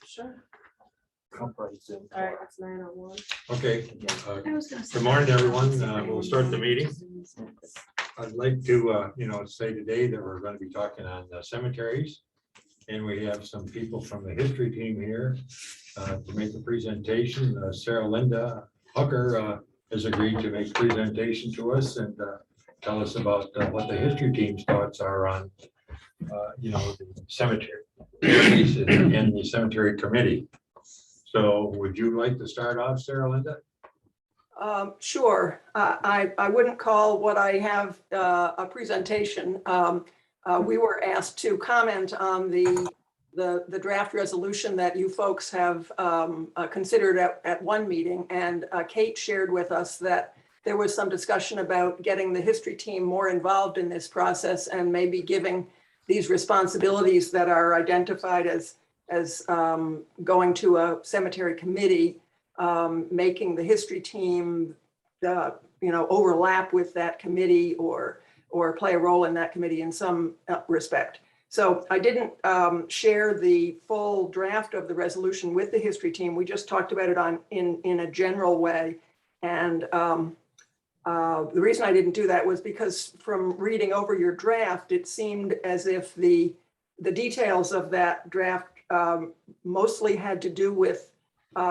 Sure. comprehensive. All right, that's 9:01. Okay, I was gonna say- good morning, everyone. We'll start the meeting. I'd like to, say today that we're going to be talking on cemeteries. And we have some people from the history team here to make a presentation. Sarah Linda Hooker has agreed to make a presentation to us and tell us about what the history team's thoughts are on, the cemetery and the cemetery committee. So would you like to start off, Sarah Linda? Sure. I wouldn't call what I have a presentation. We were asked to comment on the draft resolution that you folks have considered at one meeting. And Kate shared with us that there was some discussion about getting the history team more involved in this process and maybe giving these responsibilities that are identified as going to a cemetery committee, making the history team, overlap with that committee or play a role in that committee in some respect. So I didn't share the full draft of the resolution with the history team. We just talked about it in a general way. And the reason I didn't do that was because from reading over your draft, it seemed as if the details of that draft mostly had to do with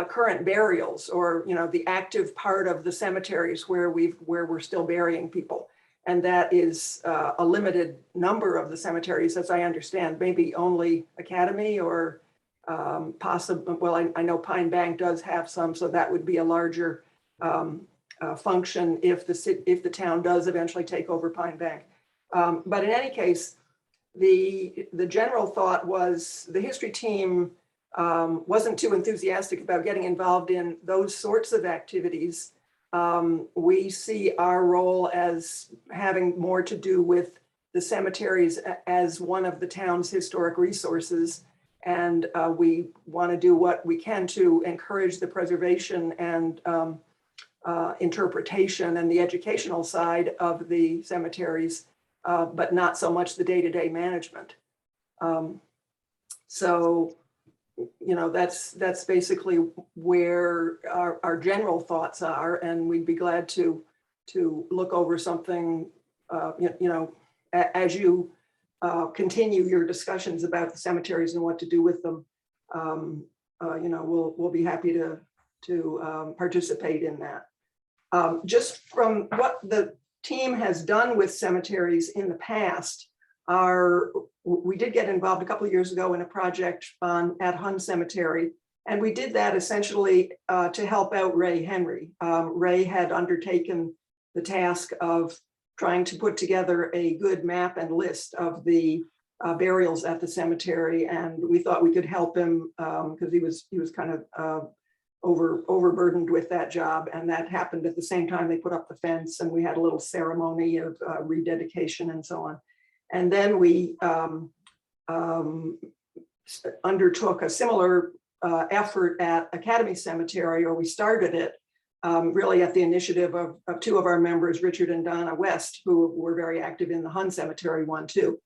current burials or, the active part of the cemeteries where we're still burying people. And that is a limited number of the cemeteries, as I understand, maybe only Academy or possible. Well, I know Pine Bank does have some, so that would be a larger function if the town does eventually take over Pine Bank. But in any case, the general thought was the history team wasn't too enthusiastic about getting involved in those sorts of activities. We see our role as having more to do with the cemeteries as one of the town's historic resources. And we want to do what we can to encourage the preservation and interpretation and the educational side of the cemeteries, but not so much the day-to-day management. That's basically where our general thoughts are, and we'd be glad to look over something, as you continue your discussions about the cemeteries and what to do with them. We'll be happy to participate in that. Just from what the team has done with cemeteries in the past, we did get involved a couple of years ago in a project at Hun Cemetery, and we did that essentially to help out Ray Henry. Ray had undertaken the task of trying to put together a good map and list of the burials at the cemetery, and we thought we could help him because he was kind of overburdened with that job, and that happened at the same time they put up the fence, and we had a little ceremony of rededication and so on. And then we undertook a similar effort at Academy Cemetery, or we started it really at the initiative of two of our members, Richard and Donna West, who were very active in the Hun Cemetery one too.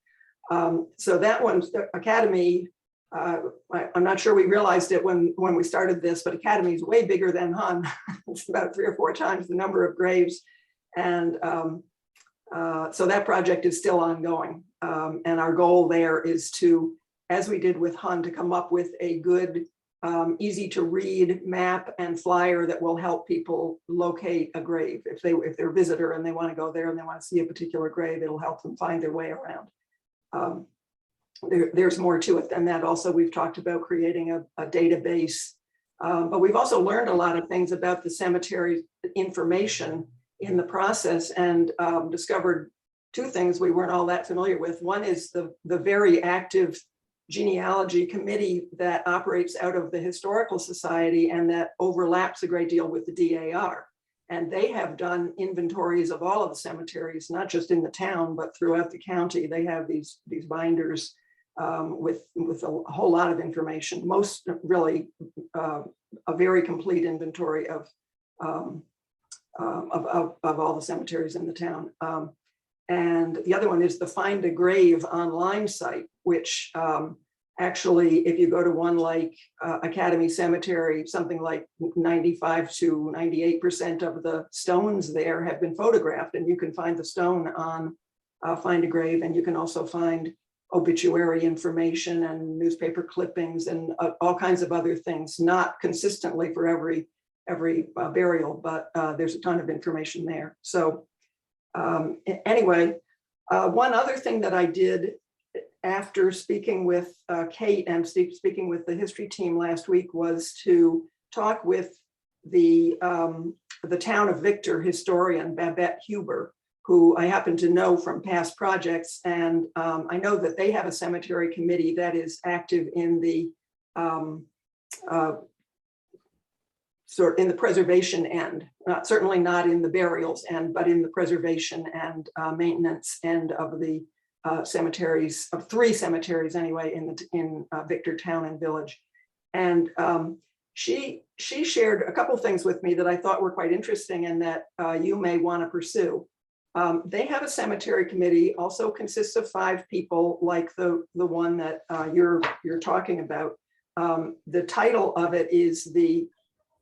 So that one, Academy, I'm not sure we realized it when we started this, but Academy is way bigger than Hun. It's about 3 or 4 times the number of graves. And so that project is still ongoing. And our goal there is to, as we did with Hun, to come up with a good, easy to read map and flyer that will help people locate a grave. If they're a visitor and they want to go there and they want to see a particular grave, it'll help them find their way around. There's more to it than that. Also, we've talked about creating a database, but we've also learned a lot of things about the cemetery information in the process, and discovered 2 things we weren't all that familiar with. One is the very active genealogy committee that operates out of the Historical Society and that overlaps a great deal with the DAR. And they have done inventories of all of the cemeteries, not just in the town, but throughout the county. They have these binders with a whole lot of information, most really a very complete inventory of all the cemeteries in the town. And the other one is the Find a Grave online site, which Actually, if you go to one like Academy Cemetery, something like 95 to 98% of the stones there have been photographed, and you can find the stone on Find a Grave, and you can also find obituary information and newspaper clippings and all kinds of other things, not consistently for every burial, but there's a ton of information there. So anyway, one other thing that I did after speaking with Kate and speaking with the history team last week was to talk with the town of Victor historian, Babette Huber, who I happen to know from past projects. And I know that they have a cemetery committee that is active in the in the preservation end, certainly not in the burials end, but in the preservation and maintenance end of the cemeteries, of 3 cemeteries anyway, in Victor town and village. And she shared a couple things with me that I thought were quite interesting and that you may want to pursue. They have a cemetery committee, also consists of 5 people, like the one that you're talking about. The title of it is the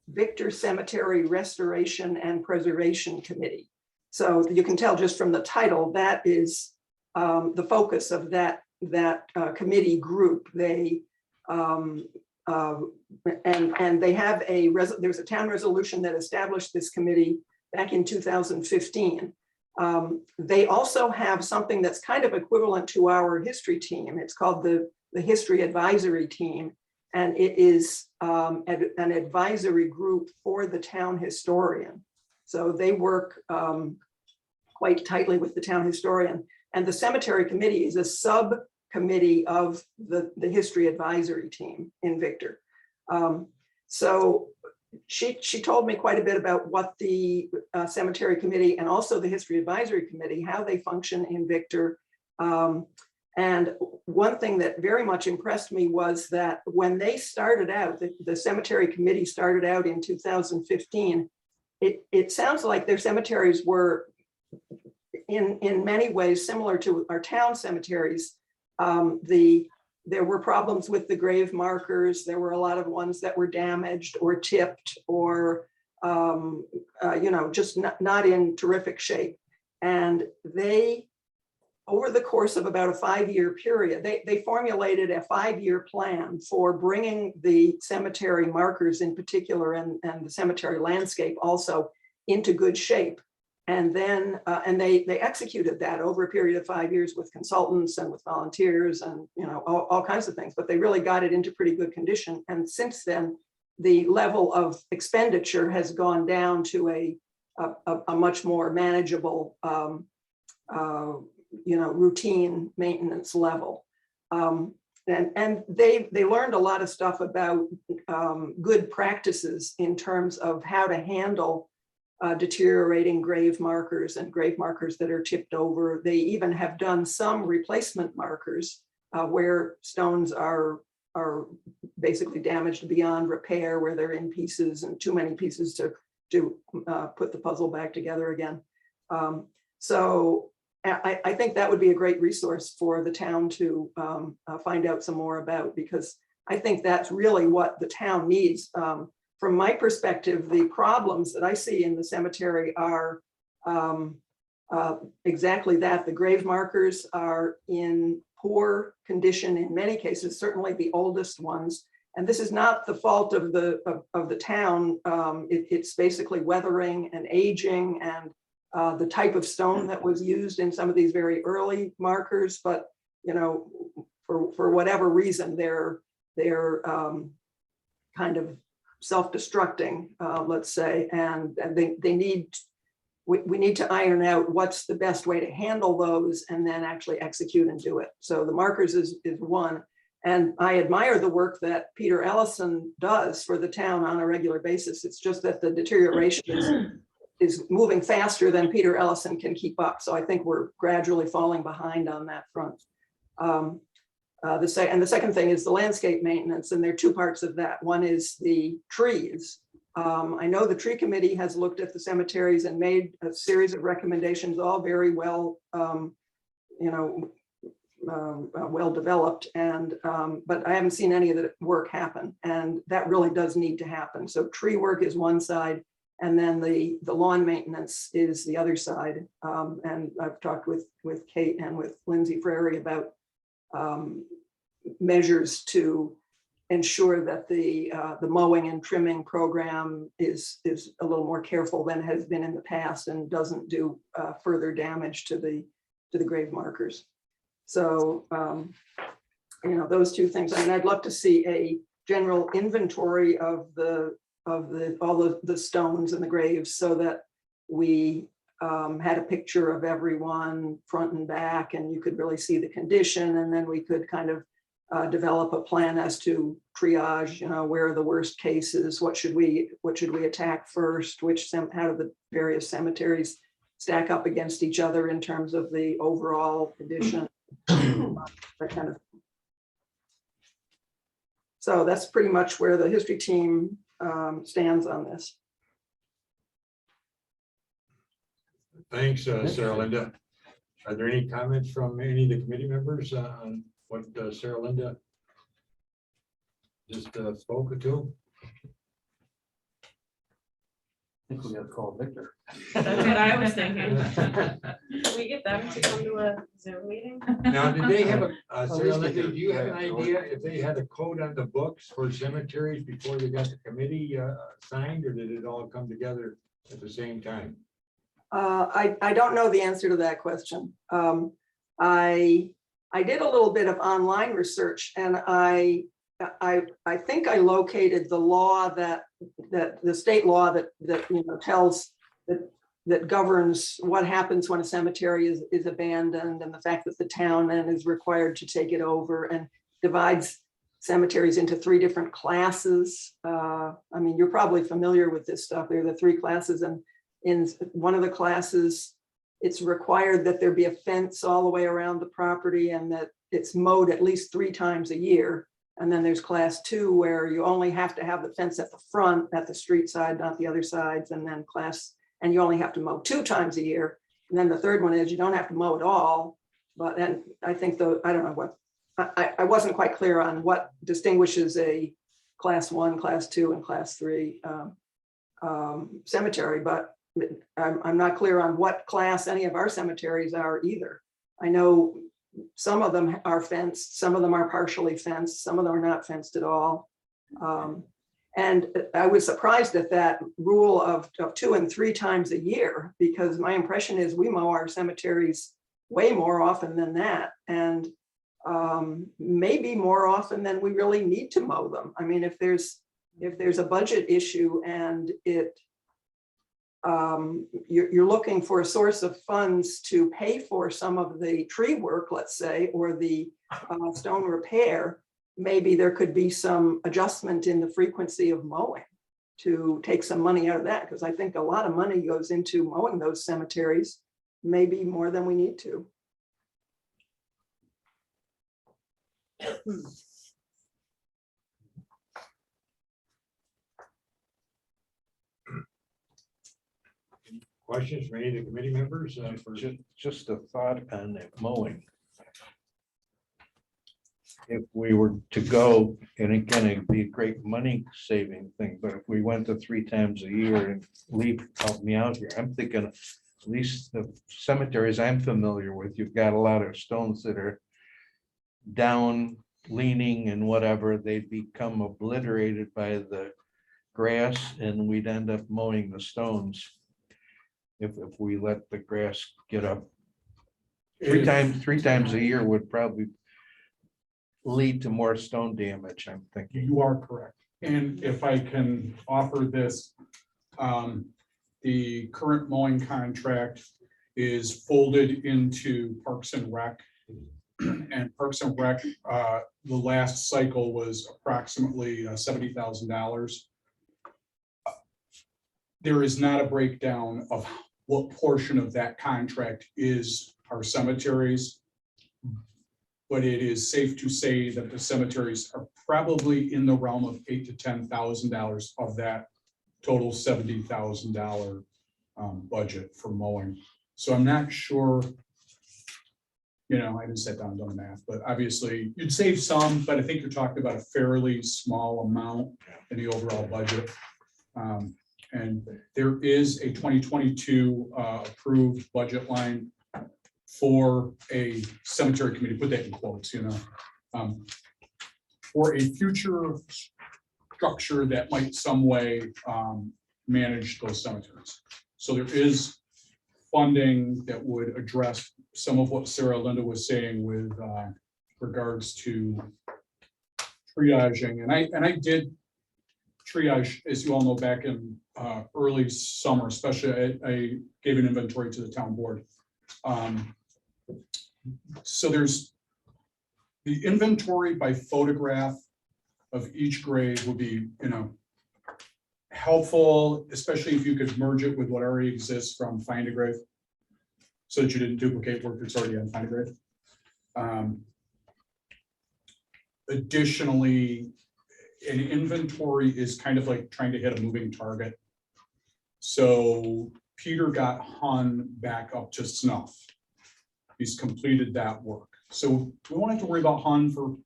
Victor Cemetery Restoration and Preservation Committee. So you can tell just from the title, that is the focus of that committee group. They and they have there's a town resolution that established this committee back in 2015. They also have something that's kind of equivalent to our history team. It's called the History Advisory Team, and it is an advisory group for the town historian. So they work quite tightly with the town historian. And the cemetery committee is a subcommittee of the History Advisory Team in Victor. So she told me quite a bit about what the cemetery committee and also the History Advisory Committee, how they function in Victor. And one thing that very much impressed me was that when they started out, the cemetery committee started out in 2015, it sounds like their cemeteries were in many ways similar to our town cemeteries. There were problems with the grave markers. There were a lot of ones that were damaged or tipped or just not in terrific shape. And they, over the course of about a 5-year period, they formulated a 5-year plan for bringing the cemetery markers in particular and the cemetery landscape also into good shape. And then they executed that over a period of 5 years with consultants and with volunteers and all kinds of things, but they really got it into pretty good condition. And since then, the level of expenditure has gone down to a much more manageable routine maintenance level. And they learned a lot of stuff about good practices in terms of how to handle deteriorating grave markers and grave markers that are tipped over. They even have done some replacement markers where stones are basically damaged beyond repair, where they're in pieces and too many pieces to put the puzzle back together again. So I think that would be a great resource for the town to find out some more about, because I think that's really what the town needs. From my perspective, the problems that I see in the cemetery are exactly that. The grave markers are in poor condition in many cases, certainly the oldest ones. And this is not the fault of the town. It's basically weathering and aging and the type of stone that was used in some of these very early markers. But for whatever reason, they're kind of self-destructing, let's say, and we need to iron out what's the best way to handle those and then actually execute and do it. So the markers is one. And I admire the work that Peter Ellison does for the town on a regular basis. It's just that the deterioration is moving faster than Peter Ellison can keep up. So I think we're gradually falling behind on that front. The second thing is the landscape maintenance, and there are 2 parts of that. One is the trees. I know the tree committee has looked at the cemeteries and made a series of recommendations, all very well, well developed, and but I haven't seen any of the work happen, and that really does need to happen. So tree work is one side, and then the lawn maintenance is the other side. And I've talked with Kate and with Lindsay Frary about measures to ensure that the mowing and trimming program is a little more careful than has been in the past and doesn't do further damage to the grave markers. So, you know, those two things. I mean, I'd love to see a general inventory of all the stones and the graves, so that we had a picture of everyone front and back, and you could really see the condition, and then we could kind of develop a plan as to triage, you know, where are the worst cases, what should we attack first, how do the various cemeteries stack up against each other in terms of the overall condition, that kind of. So that's pretty much where the history team stands on this. Thanks, Sarah Linda. Are there any comments from any of the committee members on what Sarah Linda just spoke to? I think we gotta call Victor. That's what I was thinking. Can we get them to come to a Zoom meeting? Now, did they have Sarah least they Linda, do. do you have an Yeah, idea if they had a code on the books for cemeteries before they got the committee signed, or did it all come together at the same time? I don't know the answer to that question. I did a little bit of online research, and I think I located the law that the state law that you know tells that governs what happens when a cemetery is abandoned, and the fact that the town then is required to take it over, and divides cemeteries into 3 different classes. I mean, you're probably familiar with this stuff. There are the 3 classes, and in one of the classes, it's required that there be a fence all the way around the property, and that it's mowed at least 3 times a year. And then there's class 2, where you only have to have the fence at the front, at the street side, not the other sides. And then and you only have to mow 2 times a year. And then the third one is you don't have to mow at all. But then I think I don't know what, I wasn't quite clear on what distinguishes a class 1, class 2, and class 3 cemetery, but I'm not clear on what class any of our cemeteries are either. I know some of them are fenced, some of them are partially fenced, some of them are not fenced at all. And I was surprised at that rule of 2 and 3 times a year, because my impression is we mow our cemeteries way more often than that, and maybe more often than we really need to mow them. I mean, if there's a budget issue and you're looking for a source of funds to pay for some of the tree work, let's say, or the stone repair, maybe there could be some adjustment in the frequency of mowing to take some money out of that, because I think a lot of money goes into mowing those cemeteries, maybe more than we need to. Questions from any of the committee members? Just a thought on the mowing. If we were to go, and again, it'd be a great money saving thing, but if we went to 3 times a year, and help me out here, I'm thinking at least the cemeteries I'm familiar with, you've got a lot of stones that are down, leaning and whatever, they'd become obliterated by the grass, and we'd end up mowing the stones. If we let the grass get up 3 times a year would probably lead to more stone damage, I'm thinking. You are correct. And if I can offer this, the current mowing contract is folded into Parks and Rec. And Parks and Rec, the last cycle was approximately $70,000. There is not a breakdown of what portion of that contract is our cemeteries, but it is safe to say that the cemeteries are probably in the realm of $8,000 to $10,000 of that total $70,000 budget for mowing. So I'm not sure You know, I haven't sat down and done the math, but obviously you'd save some, but I think you're talking about a fairly small amount in the overall budget. And there is a 2022 approved budget line for a cemetery committee, put that in quotes, you know, for a future structure that might some way manage those cemeteries. So there is funding that would address some of what Sarah Linda was saying with regards to triaging. And I did triage, as you all know, back in early summer, especially I gave an inventory to the town board. So there's the inventory by photograph of each grave would be, you know, helpful, especially if you could merge it with what already exists from Find a Grave, so that you didn't duplicate work that's already on Find a Grave. Additionally, an inventory is kind of like trying to hit a moving target. So Peter got Hun back up to snuff. He's completed that work. So we won't have to worry about Hun for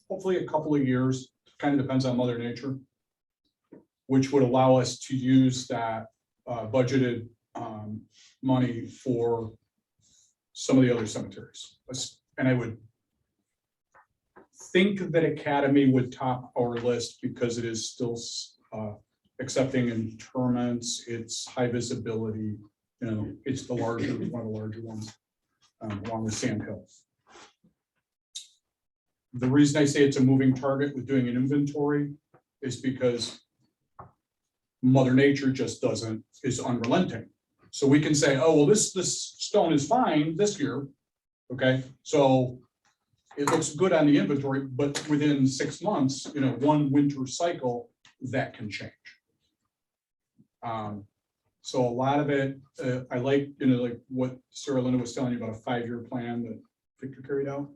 hopefully a couple of years. Kind of depends on Mother Nature, which would allow us to use that budgeted money for some of the other cemeteries. And I would think that Academy would top our list because it is still accepting interments. It's high visibility. You know, it's the larger, one of the larger ones, along with Sand Hill. The reason I say it's a moving target with doing an inventory is because Mother Nature just is unrelenting. So we can say, oh, well, this stone is fine this year. Okay, so it looks good on the inventory, but within 6 months, you know, one winter cycle, that can change. So a lot of it, I like, you know, like what Sarah Linda was telling you about a 5-year plan that Victor carried out.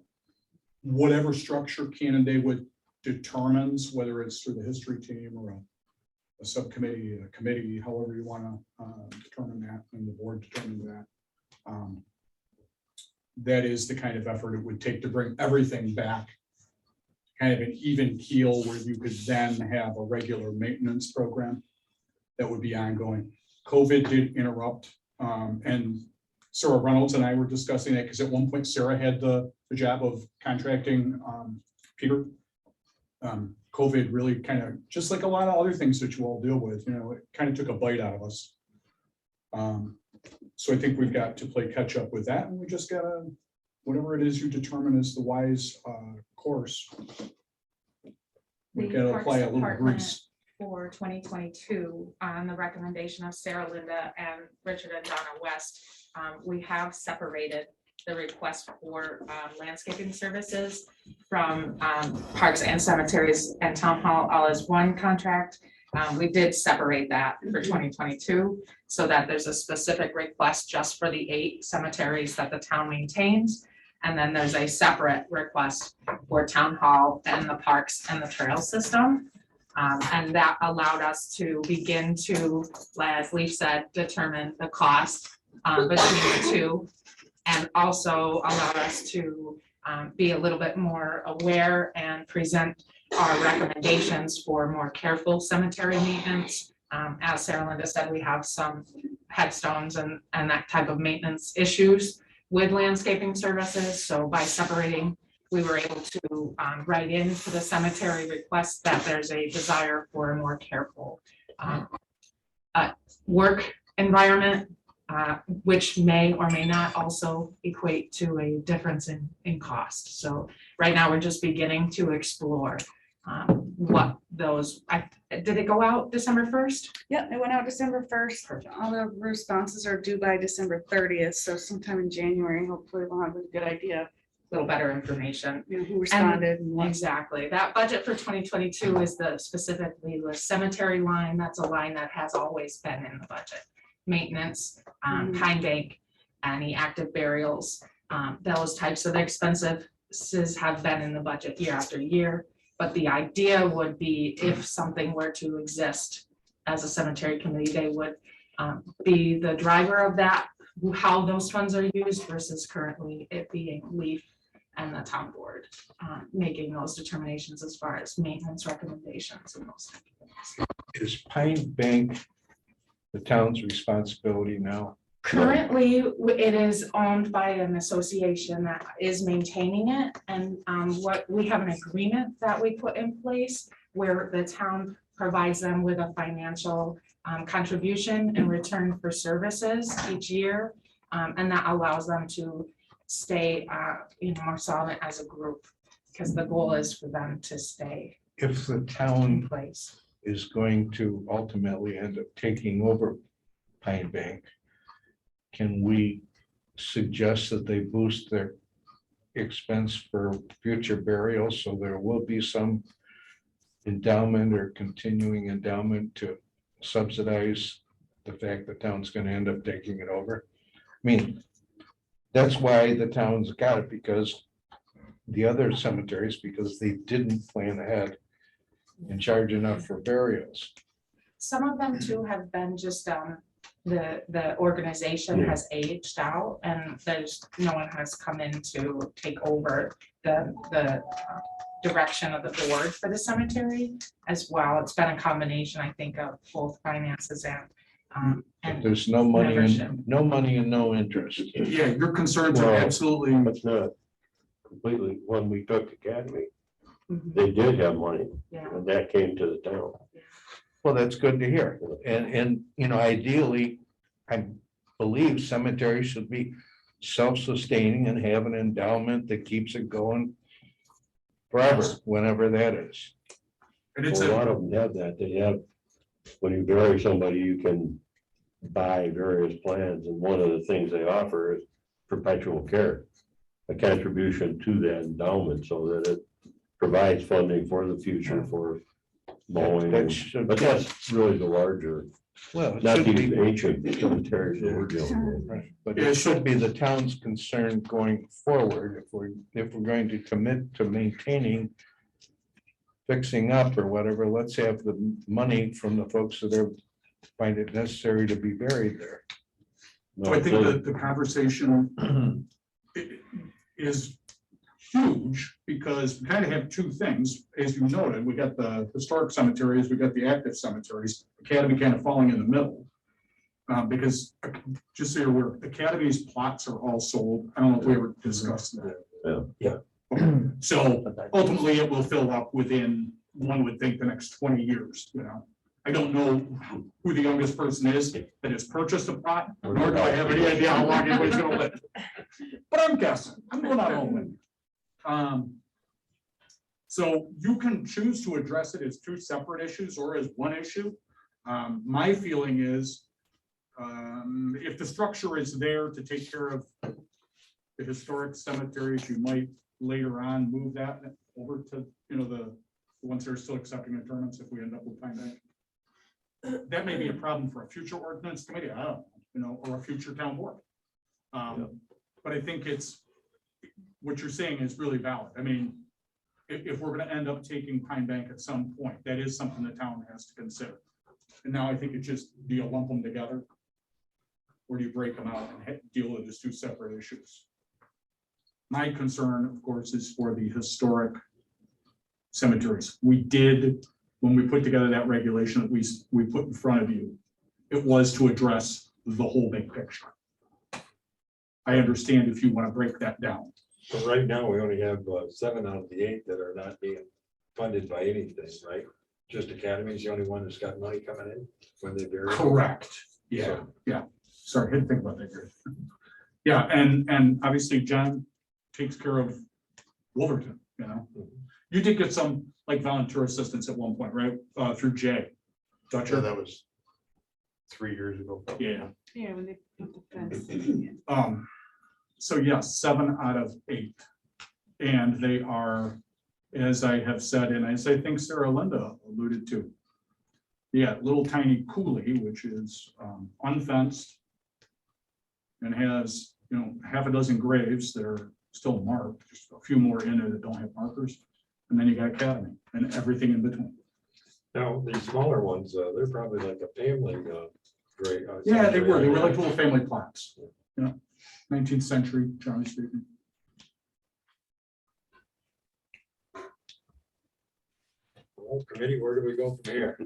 Whatever structure Canandaigua determines, whether it's through the history team or a subcommittee, a committee, however you want to determine that, and the board determines that. That is the kind of effort it would take to bring everything back, kind of an even keel where you could then have a regular maintenance program that would be ongoing. COVID did interrupt, and Sarah Reynolds and I were discussing that because at one point Sarah had the job of contracting Peter. COVID really kind of, just like a lot of other things that you all deal with, you know, it kind of took a bite out of us. So I think we've got to play catch up with that, and we just gotta, whatever it is you determine is the wise course, we The gotta Parks apply a little Department grease. For 2022, on the recommendation of Sarah Linda and Richard and Donna West, we have separated the request for landscaping services from parks and cemeteries and town hall all as one contract. We did separate that for 2022 so that there's a specific request just for the 8 cemeteries that the town maintains. And then there's a separate request for town hall and the parks and the trail system. And that allowed us to begin to, as Leaf said, determine the cost between the two, and also allowed us to be a little bit more aware and present our recommendations for more careful cemetery maintenance. As Sarah Linda said, we have some headstones and that type of maintenance issues with landscaping services. So by separating, we were able to write into the cemetery request that there's a desire for a more careful work environment, which may or may not also equate to a difference in cost. So right now we're just beginning to explore what those, did it go out December 1st? Yeah, it went out December 1st. All the responses are due by December 30th. So sometime in January, hopefully we'll have a good idea, A little better information. you know, who responded and what. Exactly. That budget for 2022 is specifically the cemetery line. That's a line that has always been in the budget. Maintenance, Pine Bank, any active burials, those types of expenses have been in the budget year after year. But the idea would be if something were to exist as a cemetery committee, they would be the driver of that how those funds are used versus currently it being Leaf and the town board making those determinations as far as maintenance recommendations and those type of things. Is Pine Bank the town's responsibility now? Currently, it is owned by an association that is maintaining it, and what we have an agreement that we put in place where the town provides them with a financial contribution in return for services each year, and that allows them to stay, more solvent as a group, because the goal is for them to stay If the in town place. is going to ultimately end up taking over Pine Bank, can we suggest that they boost their expense for future burials, so there will be some endowment or continuing endowment to subsidize the fact the town's gonna end up taking it over? I mean, that's why the town's got it, because the other cemeteries, because they didn't plan ahead and charge enough for burials. Some of them too have been just, the organization has aged out and no one has come in to take over the direction of the board for the cemetery as well. It's been a combination, I think, of both finances But and there's no money membership. and no money and no interest. Yeah, your concerns are Well, absolutely, That's not completely, when we took Academy, Mhm. they did have money, Yeah. and that came to the town. Well, that's good to hear. And, ideally, I believe cemeteries should be self-sustaining and have an endowment that keeps it going forever, whenever that is. and it's A lot a, of them have that. They have, when you bury somebody, you can buy various plans, and one of the things they offer is perpetual care, a contribution to that endowment so that it provides funding for the future for mowing. That should But be- that's really the larger, Well, it not should these be, ancient cemeteries that we're dealing with. right, but it should be the town's concern going forward, if we're going to commit to maintaining, fixing up or whatever, let's have the money from the folks that are find it necessary to be buried there. No, I think so- that the conversation is huge, because we kind of have two things, as you noted, we got the historic cemeteries, we got the active cemeteries, Academy kind of falling in the middle. Because, just so you're aware, Academy's plots are all sold, I don't know if we ever discussed that. Yeah. So ultimately, it will fill up within, one would think, the next 20 years, I don't know who the youngest person is that has purchased a plot, nor do I have any idea how long anybody's gonna live. But I'm guessing, I'm going out on a limb. So you can choose to address it as two separate issues or as one issue. My feeling is, if the structure is there to take care of the historic cemeteries, you might later on move that over to, the ones that are still accepting interments if we end up with Pine Bank. That may be a problem for a future ordinance committee, I don't know, or a future town board. But I think what you're saying is really valid. I mean, if we're gonna end up taking Pine Bank at some point, that is something the town has to consider. And now I think do you lump them together? Or do you break them out and deal with as two separate issues? My concern, of course, is for the historic cemeteries. We did, when we put together that regulation that we put in front of you, it was to address the whole big picture. I understand if you want to break that down. So right now, we only have 7 out of the 8 that are not being funded by anything, right? Just Academy's the only one that's got money coming in when they bury. Correct. Yeah, yeah. Sorry, I didn't think about that, Gary. Yeah, and obviously John takes care of Wolverton, You did get some like volunteer assistance at one point, right? Through Jay. Yeah, Dutcher. that was 3 years ago. Yeah. Yeah, when they put the fence in. So yes, 7 out of 8. And they are, as I have said, and as I think Sarah Linda alluded to. Yeah, little tiny coulee, which is unfenced. And has, half a dozen graves that are still marked, just a few more in there that don't have markers. And then you got Academy and everything in between. Now, these smaller ones, they're probably like a family grave. Yeah, they were like little family plots. 19th century, generally speaking. Well, committee, where do we go from here?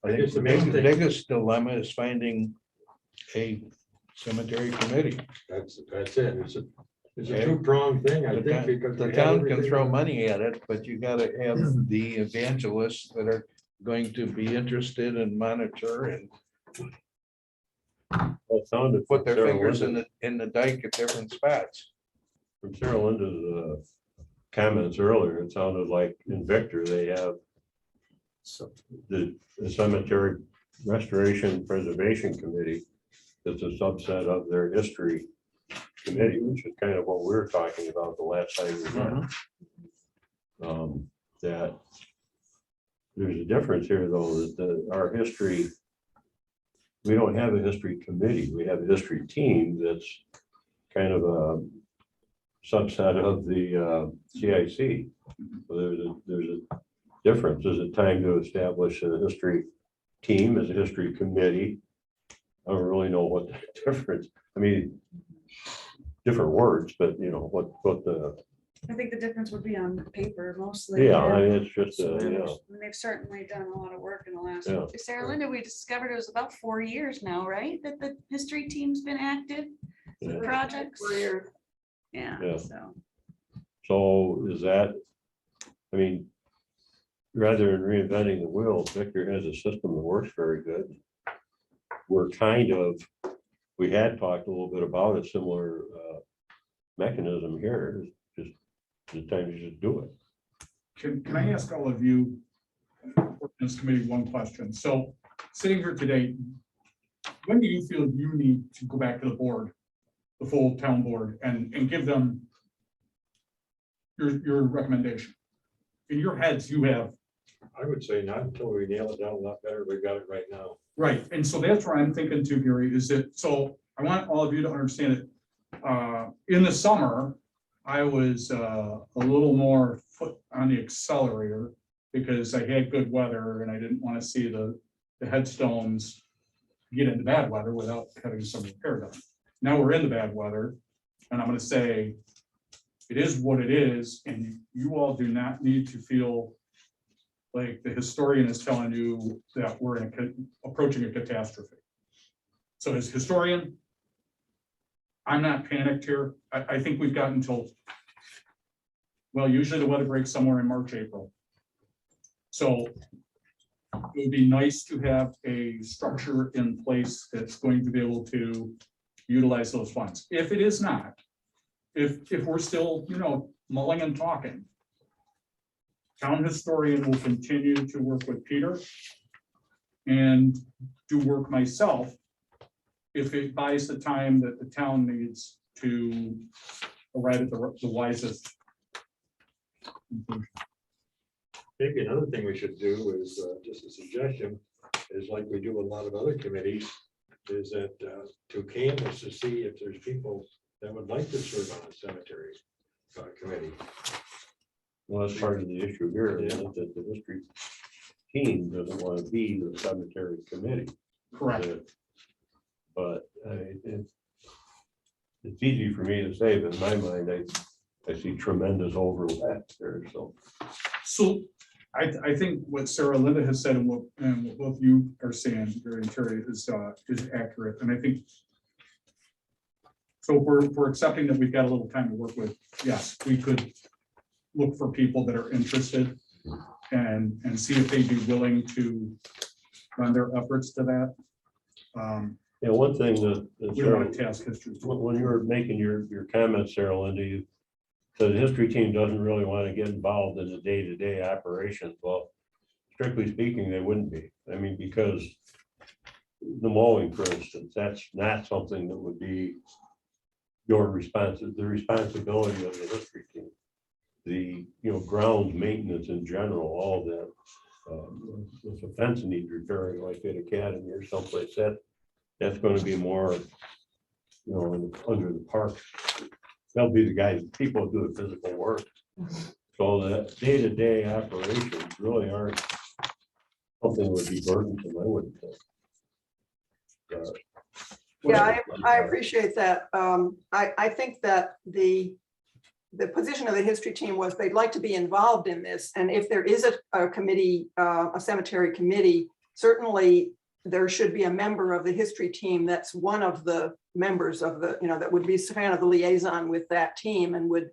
I think guess the the main thing- biggest dilemma is finding a cemetery committee. That's it. It's a Okay. two-pronged thing, I The think, town- because. The we have town can everything throw on- money at it, but you gotta have the evangelists that are going to be interested and monitor and Well, it sounded put their from Sarah fingers Linda's- in the dike at different spots. From Sarah Linda's comments earlier, it sounded like in Victor, they have the Cemetery Restoration Preservation Committee. That's a subset of their history committee, which is kind of what we were talking about the last time we met. That there's a difference here, though, that our history, we don't have a history committee. We have a history team that's kind of a subset of the CIC. So there's a difference. Is it time to establish a history team as a history committee? I don't really know what the difference, I mean, different words, but you know, what the, I think the difference would be on paper mostly. yeah, I mean, it's just, yeah. And they've certainly done a lot of work in the last, Yeah. Sarah Linda, we discovered it was about 4 years now, right? That the history team's been active, Yeah. projects. Weird. Yeah, Yeah. so. So is that, I mean, rather than reinventing the wheel, Victor has a system that works very good. We're kind of, we had talked a little bit about a similar mechanism here, just the time you just do it. Can I ask all of you, Ordinance Committee, one question? So sitting here today, when do you feel you need to go back to the board, the full town board, and give them your recommendation? In your heads, you have, I would say not until we nail it down a lot better. We've got it right now. right, and so that's where I'm thinking too, Gary, is that, so I want all of you to understand it. In the summer, I was a little more foot on the accelerator because I had good weather and I didn't want to see the headstones get into bad weather without having some repair done. Now we're in the bad weather, and I'm gonna say, it is what it is, and you all do not need to feel like the historian is telling you that we're approaching a catastrophe. So as historian, I'm not panicked here. I think we've gotten until, well, usually the weather breaks somewhere in March, April. So it would be nice to have a structure in place that's going to be able to utilize those funds. If it is not, if we're still, mulling and talking, town historian will continue to work with Peter and do work myself if it buys the time that the town needs to arrive at the wisest conclusion. Maybe another thing we should do is, just a suggestion, is like we do with a lot of other committees, is that to canvass to see if there's people that would like to serve on a cemetery committee. Well, that's part of the issue here, is that the history team doesn't want to be the cemetery committee. Correct. But it's easy for me to say, but in my mind, I see tremendous overlap there, so. So I think what Sarah Linda has said and what both you are saying, Gary and Terry, is accurate. And I think, so if we're accepting that we've got a little time to work with, yes, we could look for people that are interested and see if they'd be willing to run their efforts to that. Yeah, one thing that We don't want to task history. when you were making your comments, Sarah Linda, you said the history team doesn't really want to get involved in the day-to-day operations. Well, strictly speaking, they wouldn't be. I mean, because the mowing, for instance, that's not something that would be your the responsibility of the history team. The, grounds maintenance in general, all that, if a fence needs repairing like at Academy or someplace, that's going to be more, under the park. They'll be the guys, people who do the physical work. So the day-to-day operations really aren't something that would be burdensome, I wouldn't think. Yeah, I appreciate that. I think that the position of the history team was they'd like to be involved in this. And if there is a committee, a cemetery committee, certainly there should be a member of the history team that's one of the members of the, that would be kind of the liaison with that team and would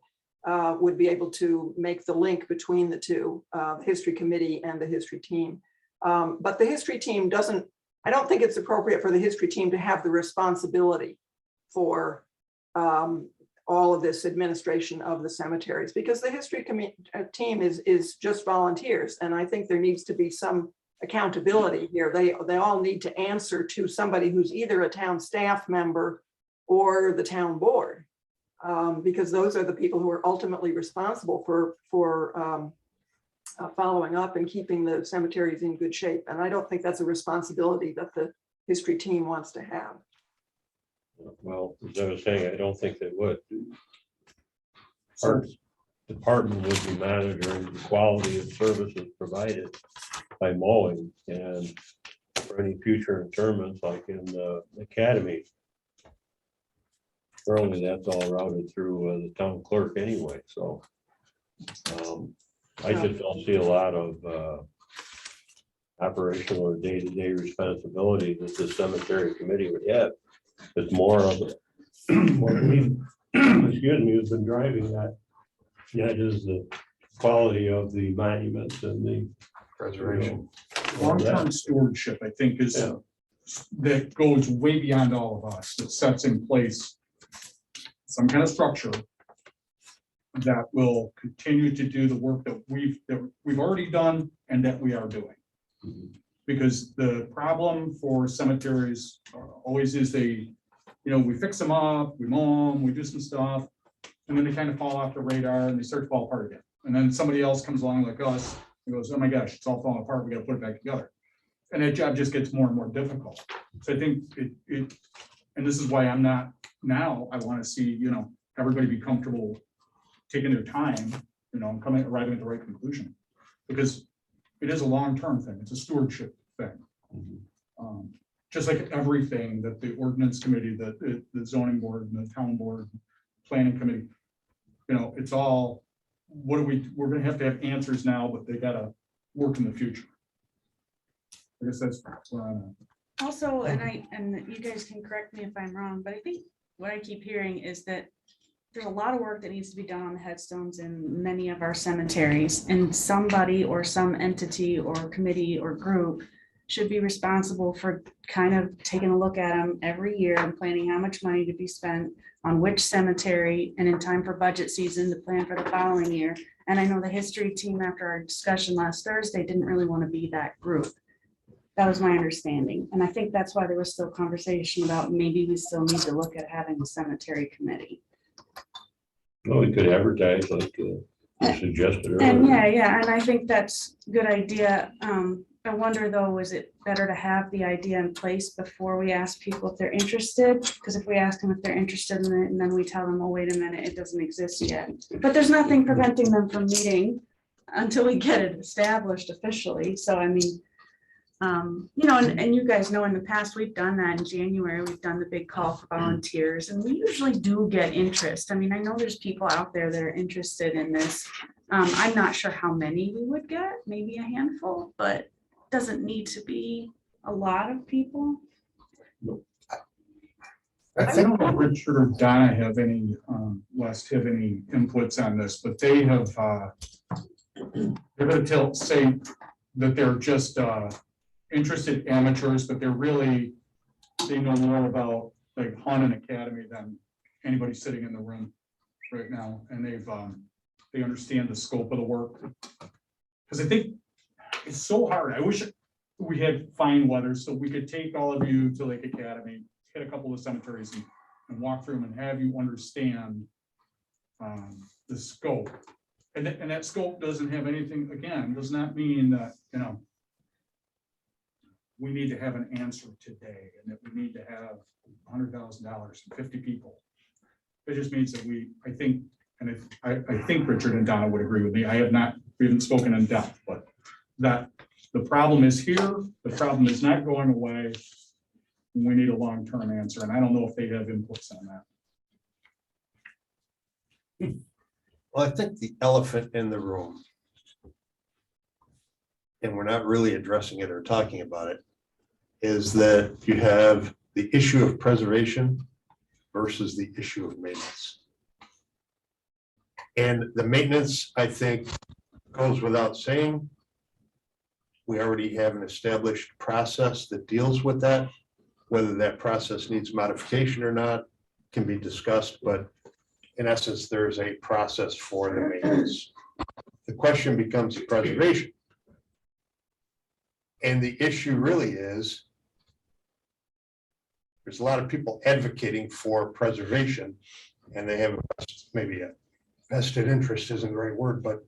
be able to make the link between the two, the history committee and the history team. But the history team I don't think it's appropriate for the history team to have the responsibility for all of this administration of the cemeteries, because the history team is just volunteers. And I think there needs to be some accountability here. They all need to answer to somebody who's either a town staff member or the town board, because those are the people who are ultimately responsible for following up and keeping the cemeteries in good shape. And I don't think that's a responsibility that the history team wants to have. Well, as I was saying, I don't think they would. Our department would be monitoring the quality of services provided by mowing, and for any future interments like in the academy. Currently, that's all routed through the town clerk anyway, so I just don't see a lot of operational or day-to-day responsibility that the cemetery committee would have. It's more of what we, excuse me, has been driving that. That is the quality of the monuments and the preservation. Long-term stewardship, I think, is that goes way beyond all of us. That sets in place some kind of structure that will continue to do the work that we've already done and that we are doing. Because the problem for cemeteries always is we fix them up, we mow them, we do some stuff, and then they kind of fall off the radar and they start to fall apart again. And then somebody else comes along like us and goes, oh my gosh, it's all falling apart, we got to put it back together. And that job just gets more and more difficult. So I think and this is why I'm not now, I want to see, everybody be comfortable taking their time, arriving at the right conclusion. Because it is a long-term thing, it's a stewardship thing. Just like everything that the ordinance committee, the zoning board and the town board, planning committee, it's all, we're gonna have to have answers now, but they gotta work in the future. I guess that's where I'm at. Also, and you guys can correct me if I'm wrong, but I think what I keep hearing is that there's a lot of work that needs to be done on the headstones in many of our cemeteries, and somebody or some entity or committee or group should be responsible for kind of taking a look at them every year and planning how much money to be spent on which cemetery, and in time for budget season to plan for the following year. And I know the history team, after our discussion last Thursday, didn't really want to be that group. That was my understanding. And I think that's why there was still conversation about maybe we still need to look at having a cemetery committee. Well, we could advertise like you suggested And earlier. and I think that's a good idea. I wonder though, is it better to have the idea in place before we ask people if they're interested? Because if we ask them if they're interested in it and then we tell them, oh, wait a minute, it doesn't exist yet. But there's nothing preventing them from meeting until we get it established officially. So I mean, and you guys know in the past, we've done that in January, we've done the big call for volunteers, and we usually do get interest. I mean, I know there's people out there that are interested in this. I'm not sure how many we would get, maybe a handful, but doesn't need to be a lot of people. I don't know if Richard or Donna have any, West have any inputs on this, but they have, they're gonna say that they're just, interested amateurs, but they're really, they know more about like Hunt and Academy than anybody sitting in the room right now. And they understand the scope of the work. Because I think it's so hard. I wish we had fine weather so we could take all of you to Lake Academy, hit a couple of cemeteries and walk through them and have you understand the scope. And that scope doesn't have anything, again, does not mean that, we need to have an answer today and that we need to have $100,000 and 50 people. It just means that I think Richard and Donna would agree with me. We haven't spoken in depth, but that the problem is here, the problem is not going away. We need a long-term answer, and I don't know if they have inputs on that. Well, I think the elephant in the room, and we're not really addressing it or talking about it, is that you have the issue of preservation versus the issue of maintenance. And the maintenance, I think, goes without saying. We already have an established process that deals with that. Whether that process needs modification or not can be discussed, but in essence, there's a process for the maintenance. The question becomes preservation. And the issue really is, there's a lot of people advocating for preservation, and they have maybe a vested interest isn't the right word, but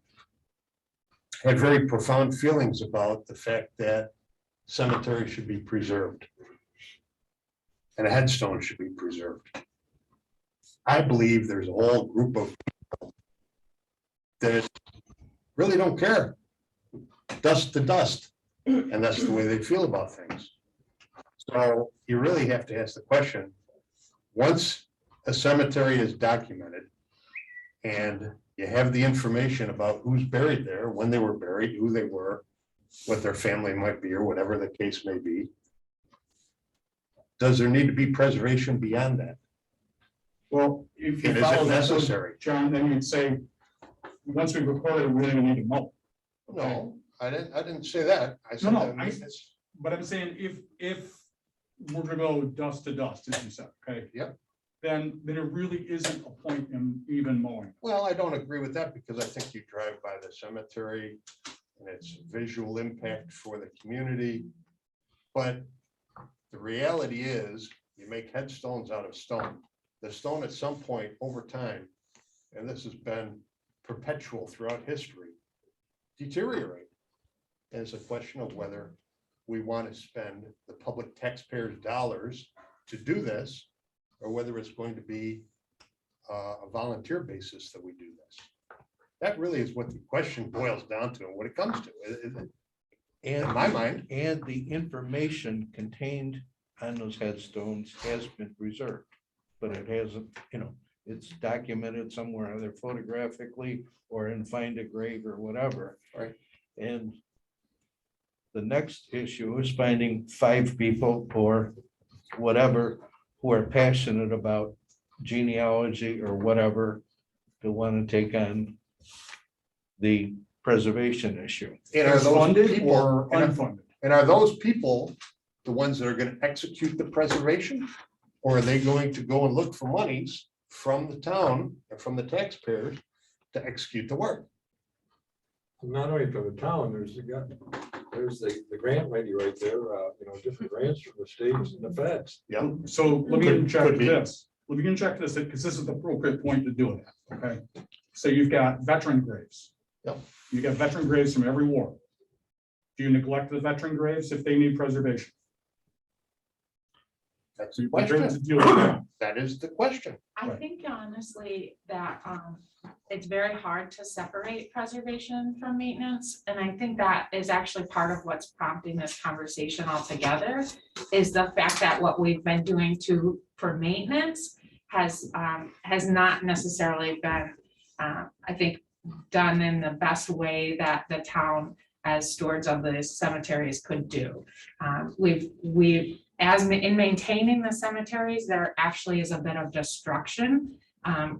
had very profound feelings about the fact that cemeteries should be preserved and a headstone should be preserved. I believe there's a whole group of people that really don't care. Dust to dust. And that's the way they feel about things. So you really have to ask the question, once a cemetery is documented and you have the information about who's buried there, when they were buried, who they were, what their family might be, or whatever the case may be, does there need to be preservation beyond that? Well, if you And is follow it that, necessary? John, then you'd say, once we record it, we don't even need to mow. No, I didn't say that. I said No, that maintenance. But I'm saying if we're gonna go dust to dust, as you said, okay? Yep. Then there really isn't a point in even mowing. Well, I don't agree with that because I think you drive by the cemetery and it's visual impact for the community. But the reality is you make headstones out of stone. The stone at some point over time, and this has been perpetual throughout history, deteriorate. And it's a question of whether we want to spend the public taxpayers' dollars to do this, or whether it's going to be a volunteer basis that we do this. That really is what the question boils down to and what it comes to, in my mind. And the information contained on those headstones has been preserved, but it hasn't, it's documented somewhere, either photographically or in Find a Grave or whatever. Right. And the next issue is finding 5 people or whatever who are passionate about genealogy or whatever to want to take on the preservation issue. And are those Funded people, or unfunded? and are those people the ones that are going to execute the preservation? Or are they going to go and look for monies from the town and from the taxpayers to execute the work? Not only from the town, there's the grant lady right there, different grants from the states and the feds. Yeah. So let me Could inject be. this. Let me inject this, because this is the appropriate point to do that, okay? So you've got veteran graves. Yep. You got veteran graves from every war. Do you neglect the veteran graves if they need preservation? That's So the you're prepared to question. deal with that. That is the question. I Right. think honestly that it's very hard to separate preservation from maintenance. And I think that is actually part of what's prompting this conversation altogether, is the fact that what we've been doing for maintenance has not necessarily been, I think, done in the best way that the town as stewards of the cemeteries could do. In maintaining the cemeteries, there actually is a bit of destruction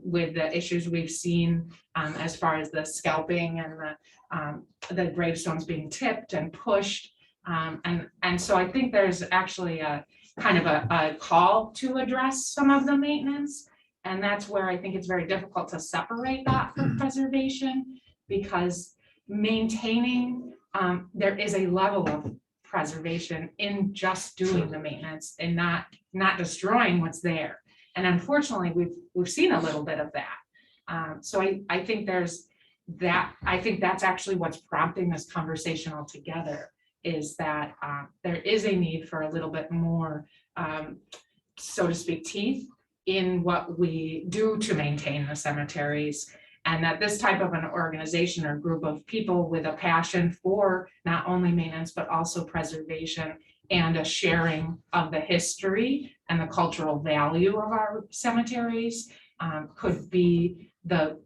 with the issues we've seen as far as the scalping and the gravestones being tipped and pushed. And so I think there's actually a kind of a call to address some of the maintenance. And that's where I think it's very difficult to separate that from preservation, because maintaining, there is a level of preservation in just doing the maintenance and not destroying what's there. And unfortunately, we've seen a little bit of that. So I think there's that. I think that's actually what's prompting this conversation altogether, is that there is a need for a little bit more, so to speak, teeth in what we do to maintain the cemeteries. And that this type of an organization or group of people with a passion for not only maintenance, but also preservation and a sharing of the history and the cultural value of our cemeteries could be the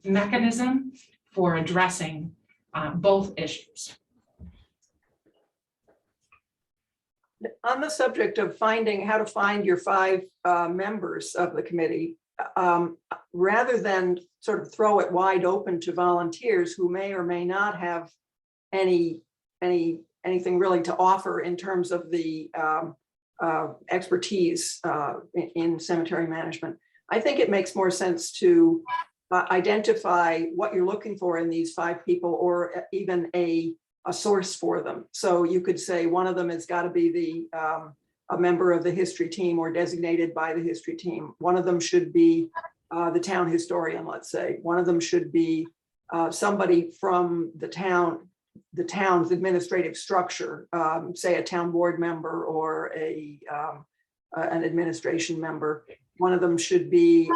mechanism for addressing both issues. On the subject of finding how to find your 5 members of the committee, rather than sort of throw it wide open to volunteers who may or may not have anything really to offer in terms of the expertise in cemetery management, I think it makes more sense to identify what you're looking for in these 5 people, or even a source for them. So you could say one of them has got to be a member of the history team or designated by the history team. One of them should be the town historian, let's say. One of them should be somebody from the town's administrative structure, say a town board member or an administration member. One of them should be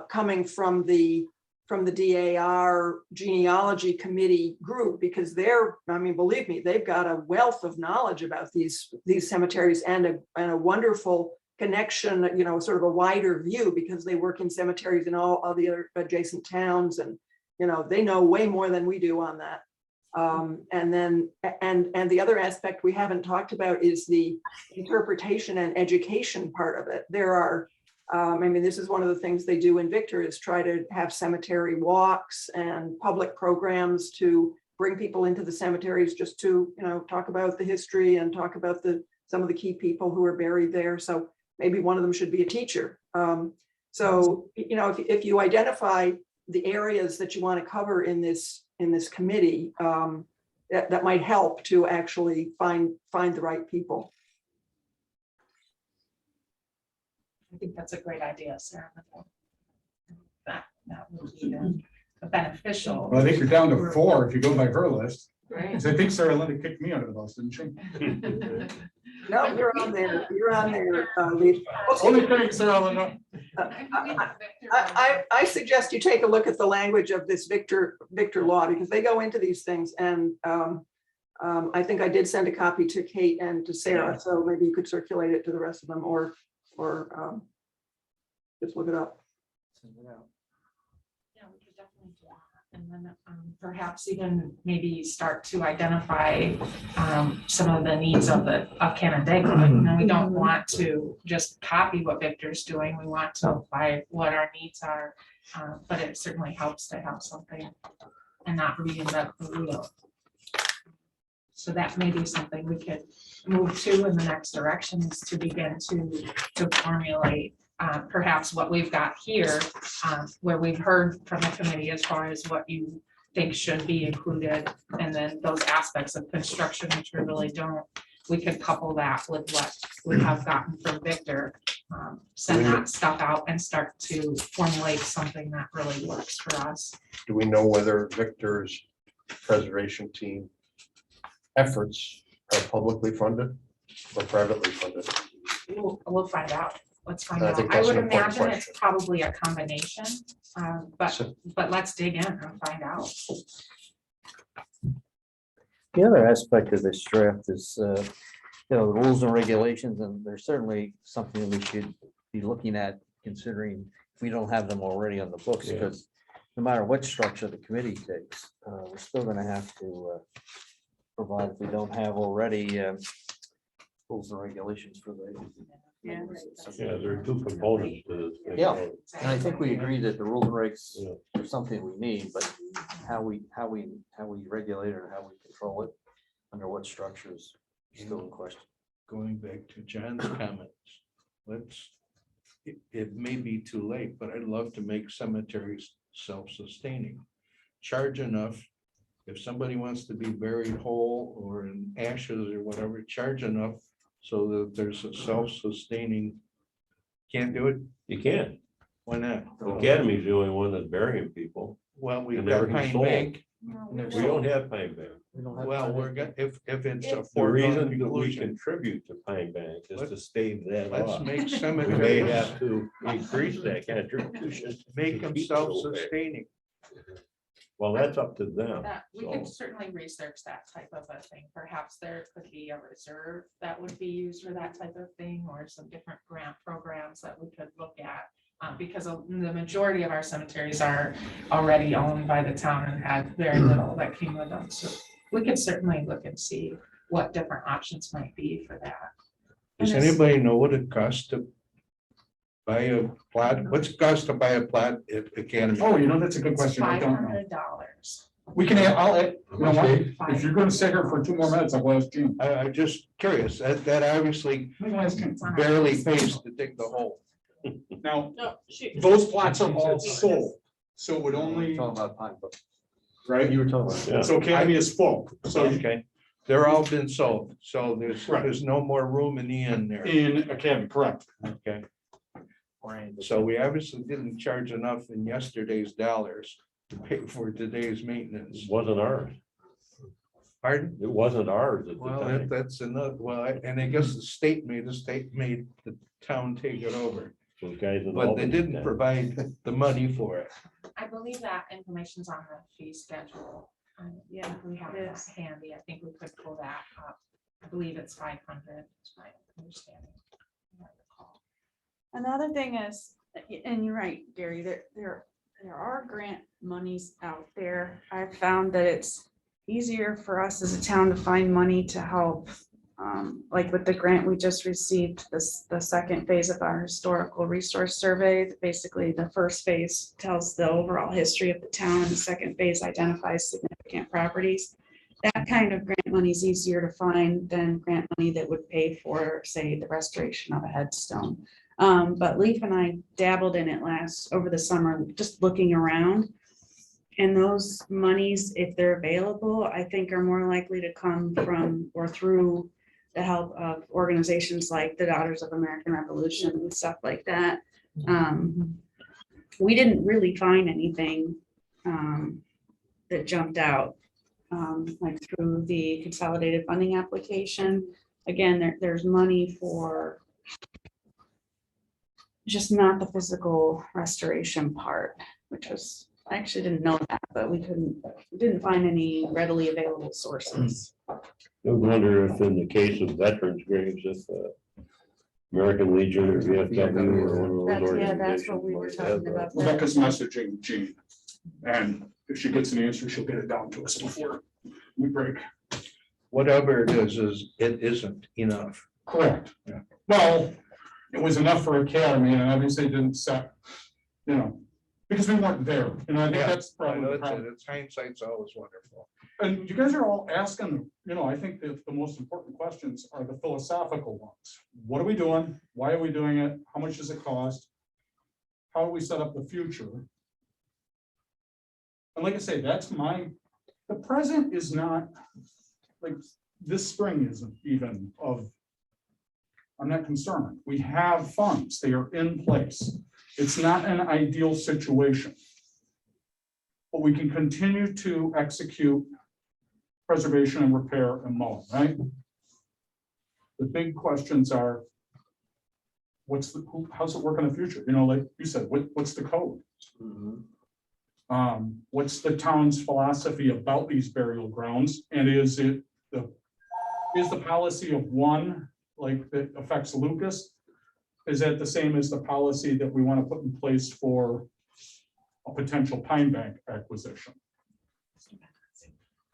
coming from the DAR genealogy committee group, because believe me, they've got a wealth of knowledge about these cemeteries and a wonderful connection, sort of a wider view, because they work in cemeteries in all the other adjacent towns, and they know way more than we do on that. And the other aspect we haven't talked about is the interpretation and education part of it. There are this is one of the things they do in Victor, is try to have cemetery walks and public programs to bring people into the cemeteries, just to, talk about the history and talk about some of the key people who are buried there. So maybe one of them should be a teacher. If you identify the areas that you want to cover in this committee, that might help to actually find the right people. I think that's a great idea, Sarah. That would be beneficial. Well, I think you're down to 4 if you go by her list. Right. 'Cause I think Sarah Linda kicked me under the bus, didn't she? No, you're on there, lead. Only kidding, Sarah Linda. I suggest you take a look at the language of this Victor law, because they go into these things, and I think I did send a copy to Kate and to Sarah, so maybe you could circulate it to the rest of them, or just look it up. Yeah, we could definitely do that. And then perhaps even maybe start to identify some of the needs of Canandaigua. We don't want to just copy what Victor's doing. We want to apply what our needs are, but it certainly helps to have something and not reinvent the wheel. So that may be something we could move to in the next direction, is to begin to formulate perhaps what we've got here, where we've heard from the committee as far as what you think should be included, and then those aspects of construction which we really don't. We could couple that with what we have gotten from Victor, send that stuff out and start to formulate something that really works for us. Do we know whether Victor's preservation team efforts are publicly funded or privately funded? We'll find out. Let's find I out. think I that's would an important imagine question. it's probably a combination, but let's dig in and find out. The other aspect of this draft is, the rules and regulations, and there's certainly something we should be looking at, considering if we don't have them already on the books, Yeah. because no matter what structure the committee takes, we're still gonna have to provide, if we don't have already, rules and regulations for the. Yeah. Yeah, there are 2 components to this thing. Yeah. And I think we agree that the rules and regs Yeah. are something we need, but how we regulate it or how we control it, under what structures, is still in question. Going back to John's comments, it may be too late, but I'd love to make cemeteries self-sustaining. Charge enough, if somebody wants to be buried whole or in ashes or whatever, charge enough so that there's a self-sustaining. Can't do it? You can. Why not? The Academy's the only one that's burying people. Well, we've It never got gets Pine sold. Bank. We don't have Pine Bank. Well, we're gonna, if it's a The foregone reason that we conclusion, contribute to Pine Bank is to stave that let's off. make We may cemeteries, have to increase that contribution. make to them keep it away. self-sustaining. Well, that's up to them. That, we could So, certainly research that type of a thing. Perhaps there could be a reserve that would be used for that type of thing, or some different grant programs that we could look at. Because the majority of our cemeteries are already owned by the town and had very little that came with them. So we could certainly look and see what different options might be for that. Does And it's- anybody know what it costs to buy a plot? What's it cost to buy a plot at Academy? Oh, that's a good question. I don't know. $500. We can, you know what? Okay. If you're gonna sit here for 2 more minutes, I'll ask Gene. I'm just curious, that obviously I'm gonna ask him. It's on our barely list. pays to dig the hole. Now, No, shoot. those plots are all sold, so it would only, right? You were talking about. yeah. So Academy is full, so Okay, they're all been sold, so Right. there's no more room in the end there. in Academy, correct. Okay. So we obviously didn't charge enough in yesterday's dollars to pay for today's maintenance. It wasn't ours. Pardon? It wasn't ours at the Well, time. that's another, well, and I guess the state made the town take it over, Those guys in but they Albany didn't did. provide the money for it. I believe that information's on the fee schedule. Yeah, we have it that is. handy. I think we could pull that up. I believe it's 500, is my understanding. I recall. Another thing is, and you're right, Gary, there are grant monies out there. I've found that it's easier for us as a town to find money to help. Like with the grant we just received, the second phase of our historical resource survey. Basically, the first phase tells the overall history of the town, and the second phase identifies significant properties. That kind of grant money is easier to find than grant money that would pay for, say, the restoration of a headstone. But Leaf and I dabbled in it over the summer, just looking around. And those monies, if they're available, I think are more likely to come from or through the help of organizations like the Daughters of American Revolution and stuff like that. We didn't really find anything that jumped out, like through the consolidated funding application. Again, there's money for just not the physical restoration part, which was, I actually didn't know that, but we didn't find any readily available sources. I wonder if in the case of veterans graves, if American Legion or VFW or one of those That's what we were organizations. talking about. Rebecca's messaging Gene, and if she gets an answer, she'll get it down to us before we break. Whatever it is it isn't enough. Correct. Yeah. Well, it was enough for Academy, and obviously it didn't set, because we weren't there, and I think that's I probably know the it's problem. hindsight's always wonderful. And you guys are all asking, I think that the most important questions are the philosophical ones. What are we doing? Why are we doing it? How much does it cost? How do we set up the future? And like I say, the present is not, like, this spring isn't even I'm not concerned. We have funds, they are in place. It's not an ideal situation. But we can continue to execute preservation and repair and mowing, right? The big questions are, how's it work in the future? Like you said, what's the code? What's the town's philosophy about these burial grounds? And is the policy of one, like, that affects Lucas? Is that the same as the policy that we want to put in place for a potential Pine Bank acquisition?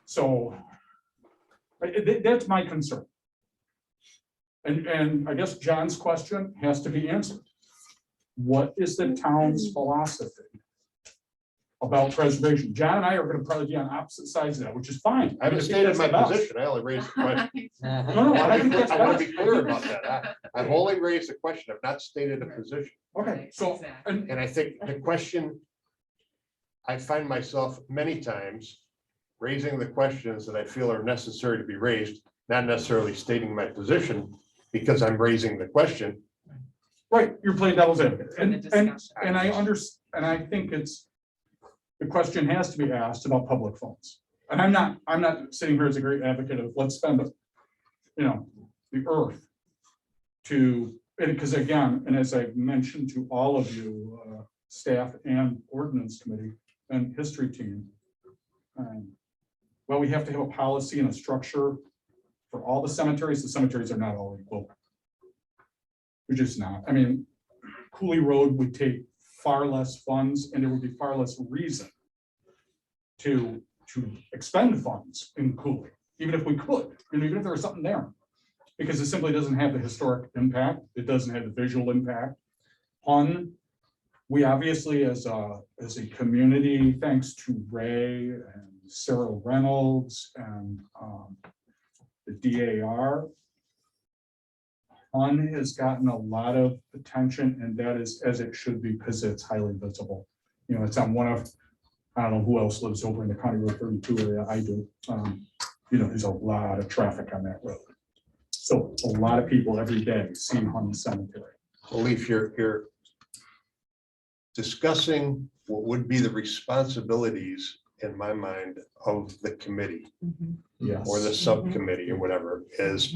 So that's my concern. And I guess John's question has to be answered. What is the town's philosophy about preservation? John and I are going to probably be on opposite sides of that, which is fine. I haven't stated my position. I only raised the question. No, I think that's I want to best. be clear about that. I've only raised a question. I've not stated a position. Okay, so, Exactly. And I think the question, I find myself many times raising the questions that I feel are necessary to be raised, not necessarily stating my position because I'm raising the question. right, you're playing devil's advocate. For the discussion. And I think the question has to be asked about public funds. And I'm not sitting here as a great advocate of let's spend, the earth to, because again, and as I've mentioned to all of you, staff and ordinance committee and history team, well, we have to have a policy and a structure for all the cemeteries. The cemeteries are not all equal. We're just not. I mean, Cooley Road would take far less funds and there would be far less reason to expend funds in Cooley, even if we could, and even if there was something there. Because it simply doesn't have the historic impact. It doesn't have the visual impact. We obviously as a community, thanks to Ray and Sarah Reynolds and the DAR, has gotten a lot of attention, and that is as it should be because it's highly visible. It's on one of, I don't know who else lives over in the County Road 32 area. I do. There's a lot of traffic on that road. So a lot of people every day see Hun Cemetery. Leaf, you're discussing what would be the responsibilities, in my mind, of the committee Yes. or the subcommittee or whatever, is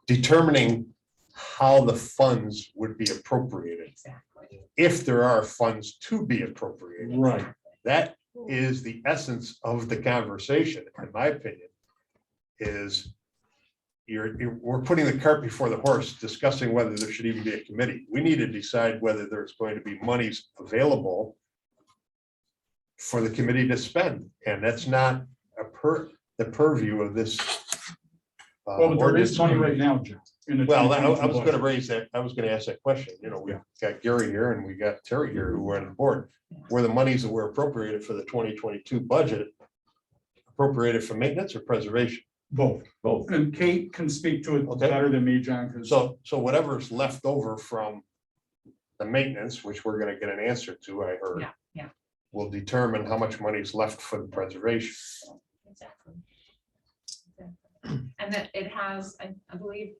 determining how the funds would be appropriated. Exactly. If there are funds to be appropriated. Right. That is the essence of the conversation, in my opinion, is we're putting the cart before the horse, discussing whether there should even be a committee. We need to decide whether there's going to be monies available for the committee to spend. And that's not the purview of this. Well, but there is money right now, Jim. Well, I was going to raise that. I was going to ask that question. We got Gary here and we got Terry here who are on the board. Were the monies that were appropriated for the 2022 budget appropriated for maintenance or preservation? Both. And Kate can speak to it better than me, John. So whatever's left over from the maintenance, which we're going to get an answer to, I heard. Yeah. Will determine how much money is left for the preservation. Exactly. And that it has, I believe,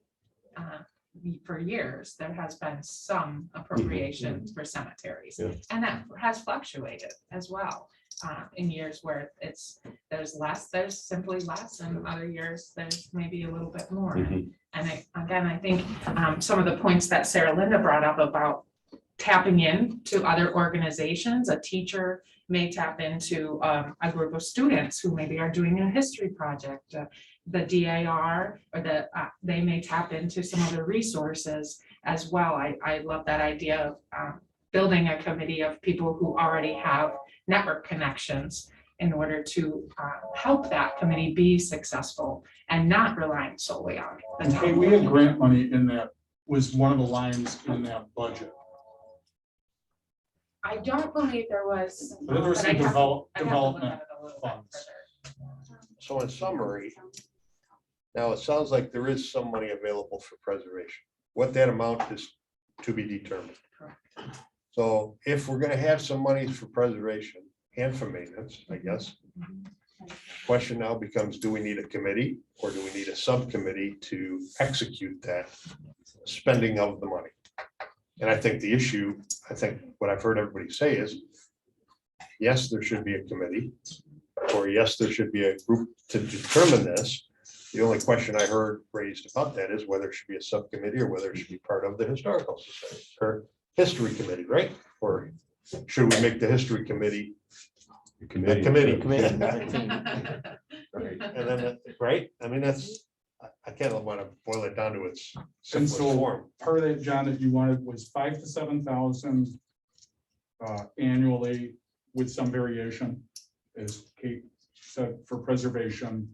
for years, there has been some appropriations for cemeteries. Yeah. And that has fluctuated as well. In years where there's simply less, and other years there's maybe a little bit more. Mhm. And I think some of the points that Sarah Linda brought up about tapping in to other organizations, a teacher may tap into a group of students who maybe are doing a history project, the DAR, or they may tap into some other resources as well. I love that idea of building a committee of people who already have network connections in order to help that committee be successful and not relying solely on the Okay, town. we had grant money in that, was one of the lines in that budget. I don't believe there was. But there was but some I'd have to- develop- I'd have to look development at it a little bit funds. further. So in summary, now it sounds like there is some money available for preservation. What that amount is to be determined. Correct. So if we're going to have some monies for preservation and for maintenance, I guess. Question now becomes, do we need a committee or do we need a subcommittee to execute that spending of the money? And I think the issue, what I've heard everybody say is, yes, there should be a committee, or yes, there should be a group to determine this. The only question I heard raised about that is whether it should be a subcommittee or whether it should be part of the historical society or history committee, right? Or should we make the history committee a committee? Right, and then, right? I mean, that's, I can't want to boil it down to its And simplest so form. part of that, John, that you wanted was 5,000 to 7,000 annually with some variation, as Kate said, for preservation.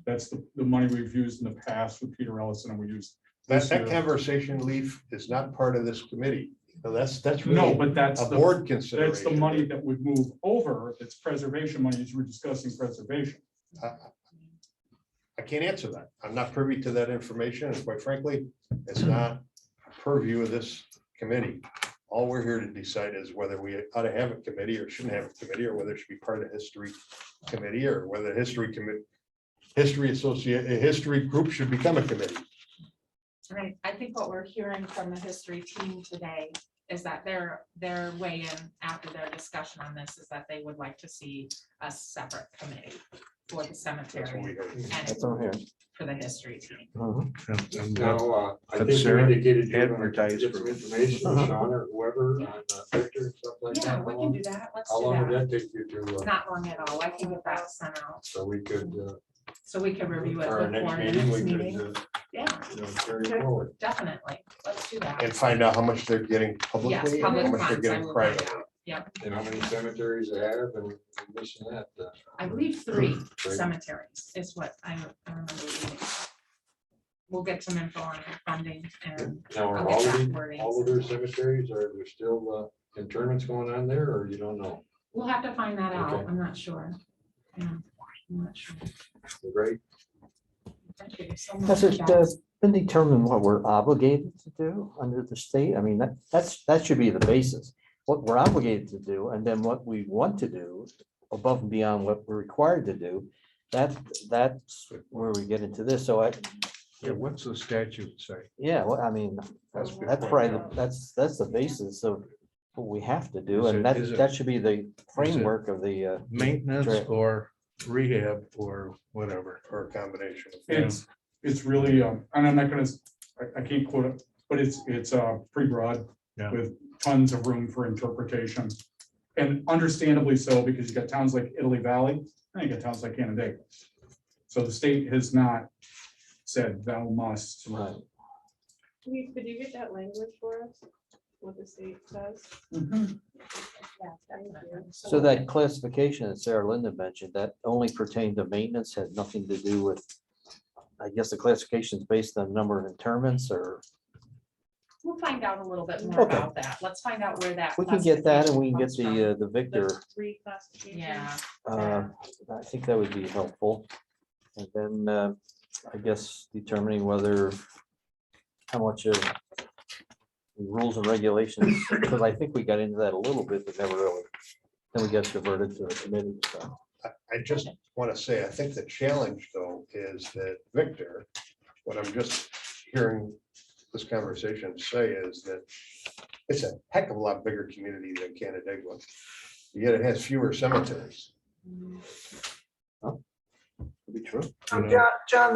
That's the money we've used in the past with Peter Ellison, and we used. this That year. conversation, Leaf, is not part of this committee. So that's No, really but that's a the, board consideration. that's the money that would move over. It's preservation money, as we're discussing preservation. I can't answer that. I'm not privy to that information, and quite frankly, it's not purview of this committee. All we're here to decide is whether we ought to have a committee or shouldn't have a committee, or whether it should be part of the history committee, or whether the history group should become a committee. Right, I think what we're hearing from the history team today is that their way in after their discussion on this is that they would like to see a separate committee for the That's what cemetery we heard. and That's on here. for the history team. And Now, I But think you Sarah, indicated you're gonna advertise get for- some information, Sean or whoever on Victor and stuff like that. Yeah, How we can long- do that. Let's How do long would that. that take you to, Not long at all. I can get that sent out. so we could, So we can review it for our before next the meeting, next we meeting. could, Yeah, you know, carry it forward. definitely. Let's do that. And find out how much they're getting Yes, publicly and how public much they're funds, I getting will find privately. out. Yep, And how many cemeteries they have and this and that. I believe 3 Great. cemeteries is what I remember reading. We'll get some info on the funding and Now, I'll are get all of that these, wording. all of their cemeteries, are there still internments going on there, or you don't know? We'll have to find that out. Okay. I'm not sure. Yeah, I'm not sure. Great. Thank you so much, Has it guys. been determined what we're obligated to do under the state? I mean, that should be the basis. What we're obligated to do, and then what we want to do above and beyond what we're required to do. That's where we get into this. So Yeah, what's the statute say? yeah, well, I mean, That's a good that's point. probably, that's the basis of what we have to do. Is And it- is it- that should be the framework of the, Maintenance Right. or rehab or whatever. Or a combination of. It's really, and I'm not gonna, I can't quote it, but it's pretty broad Yeah. with tons of room for interpretation. And understandably so, because you got towns like Italy Valley, and you got towns like Canandaigua. So the state has not said thou must. right. Could you get that language for us? What the state says? Mhm. Yeah, definitely. So that classification that Sarah Linda mentioned, that only pertained to maintenance, had nothing to do with, I guess the classification is based on number of interments, or We'll find out a little bit more Okay. about that. Let's find out where that. we can get that and we can get classification the Victor. comes from. Yeah, I think that would be helpful. And then I guess determining whether, how much of rules and regulations, because I think we got into that a little bit, but never really. Then we got diverted to a committee. So. I just want to say, I think the challenge though is that Victor, what I'm just hearing this conversation say is that it's a heck of a lot bigger community than Canandaigua. Yet it has fewer cemeteries. Could be true. John,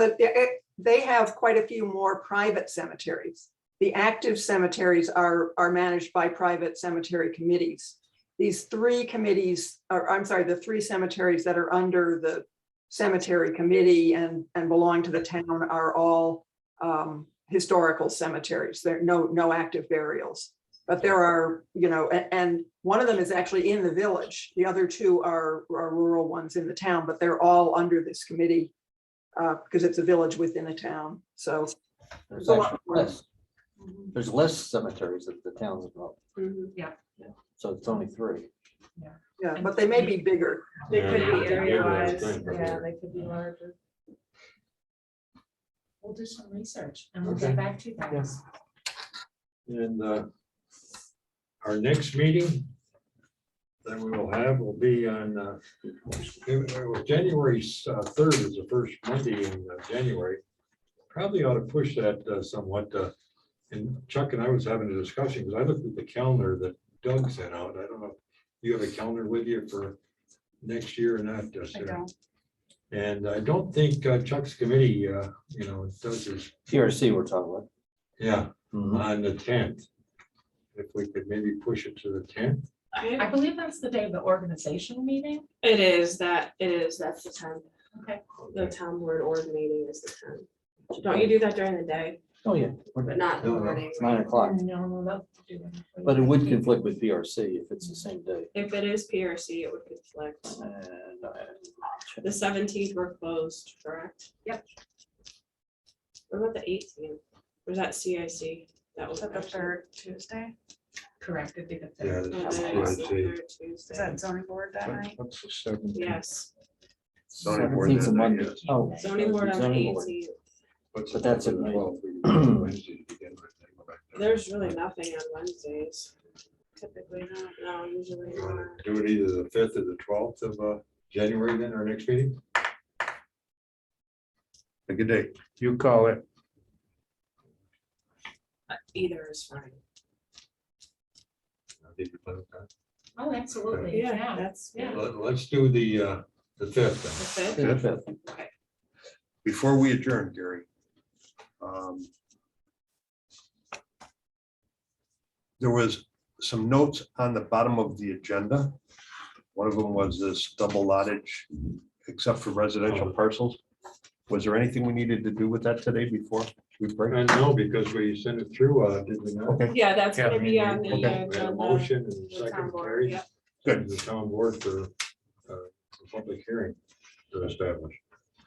they have quite a few more private cemeteries. The active cemeteries are managed by private cemetery committees. These 3 committees, or I'm sorry, the 3 cemeteries that are under the cemetery committee and belong to the town are all historical cemeteries. There are no active burials. But there are, and one of them is actually in the village. The other 2 are rural ones in the town, but they're all under this committee because it's a village within a town. So There's a lot actually more. less. There's less cemeteries that the towns have. yeah. So it's only 3. yeah, but they may be bigger. They Yeah, could yeah, be yeah, area that's wise, right, right yeah, there. they could be larger. We'll do some research and we'll Okay. get back to you guys. And our next meeting that we will have will be on January 3rd is the first Monday in January. Probably ought to push that somewhat. And Chuck and I was having a discussion because I looked at the calendar that Doug sent out. I don't know, if you have a calendar with you for next year or not? I don't. And I don't think Chuck's committee, does his, PRC we're talking about. yeah, Mhm. on the 10th. If we could maybe push it to the 10th. I believe that's the day of the organizational meeting. That's the time. Okay. The town board org meeting is the time. Don't you do that during the day, Oh, yeah. but not in the No, no. morning? 9 o'clock. No, that's. But it would conflict with PRC if it's the same day. If it is PRC, it would conflict. And The 17th we're closed, correct? Yep. What about the 18th? Was that CIC? That was Is that the 3rd Tuesday? Correct. It'd be the Yeah, third. that's Okay, what it's I'd the say. 3rd Is Tuesday. that zoning board that night? What's the 17th? Yes, Zoning board 17th that of night, Monday. yes. Oh. zoning board on the zoning board. 18th. But that's at night. There's really nothing on Wednesdays. Typically not, no, usually You wanna not. Do it either the 5th or the 12th of January, then our next meeting? A good day. You call it. Either is fine. Did you plan with that? Oh, absolutely, Yeah, yeah. that's, yeah. Let's do the fifth. That's it. The fifth. Okay. Before we adjourn, Gary. There was some notes on the bottom of the agenda. One of them was this double lottage, except for residential parcels. Was there anything we needed to do with that today before we break? And no, because we sent it through, did we not? Okay, Yeah, that's Yeah, gonna be on the We had a agenda. motion and the town second board, carried. yeah. good. The town board for public hearing to establish.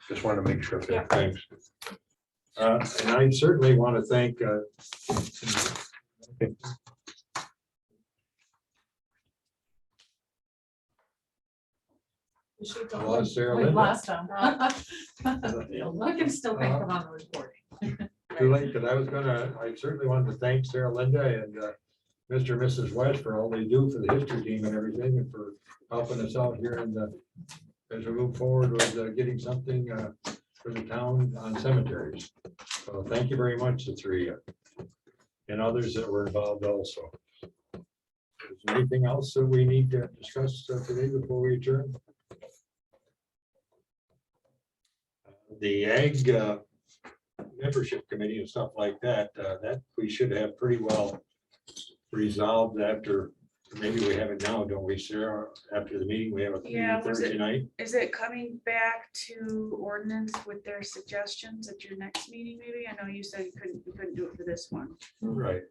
Just wanted to make sure. Yeah. Thanks. And I certainly want to thank Sarah We Linda. lost him. Look, I'm still thinking on the recording. Too late, because I certainly wanted to thank Sarah Linda and Mr. and Mrs. West for all they do for the history team and everything, and for helping us out here and as we move forward with getting something for the town on cemeteries. So thank you very much, the three and others that were involved also. Is there anything else that we need to discuss today before we adjourn? The ag membership committee and stuff like that, that we should have pretty well resolved after, maybe we have it now, don't we, Sarah? After the meeting, we have a Yeah, meeting was Thursday it- night. Is it coming back to ordinance with their suggestions at your next meeting, maybe? I know you said you couldn't do it for this one. Right.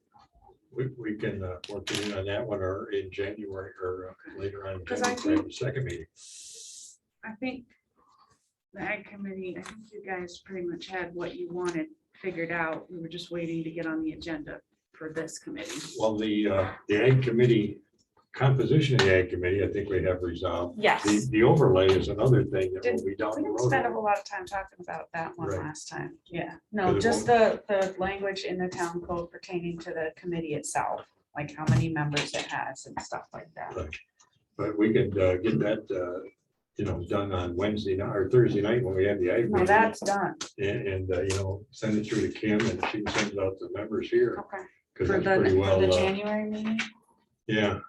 We can work in on that one or in January or later on in 'Cause I January, think- the second meeting. I think the ag committee, I think you guys pretty much had what you wanted figured out. We were just waiting to get on the agenda for this committee. Well, the ag committee, composition of the ag committee, I think we have resolved. Yes. The overlay is another thing that will Didn't- be down We the didn't road. spend a whole lot of time talking about that one Right. last time. Yeah, no, Because it just the language in the town code pertaining to the committee itself, like how many members it has and stuff like that. Right. But we could get that, done on Wednesday night or Thursday night when we have the ag. No, meeting. that's done. And send it through to Kim and she can send it out to the members here. Okay. Because For that's pretty well, the January meeting? yeah.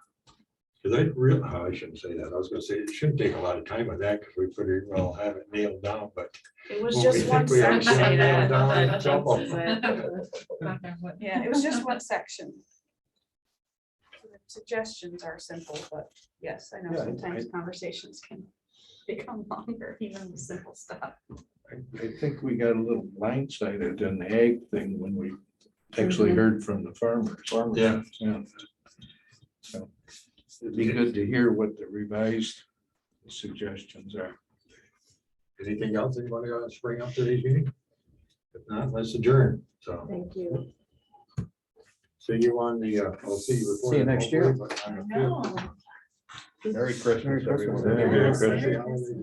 Because I shouldn't say that. I was gonna say it shouldn't take a lot of time on that because we pretty well have it nailed down, but. It was Well, just we one think we have section. it nailed down, That's jump on. it. Yeah, it was just one section. The Suggestions are simple, but yes, I know Yeah, sometimes conversations can become longer, even with simple stuff. I think we got a little blindsided in the ag thing when we actually heard from the farmers. Yeah. Yeah. So it'd be good to hear what the revised suggestions are. Anything else anybody got to bring up to today's meeting? If not, let's adjourn. So Thank you. see you on the, I'll see you before. See you next year. but on the No. fifth. Merry Christmas, Merry Christmas. everyone. Merry Yes, Christmas. Merry Christmas.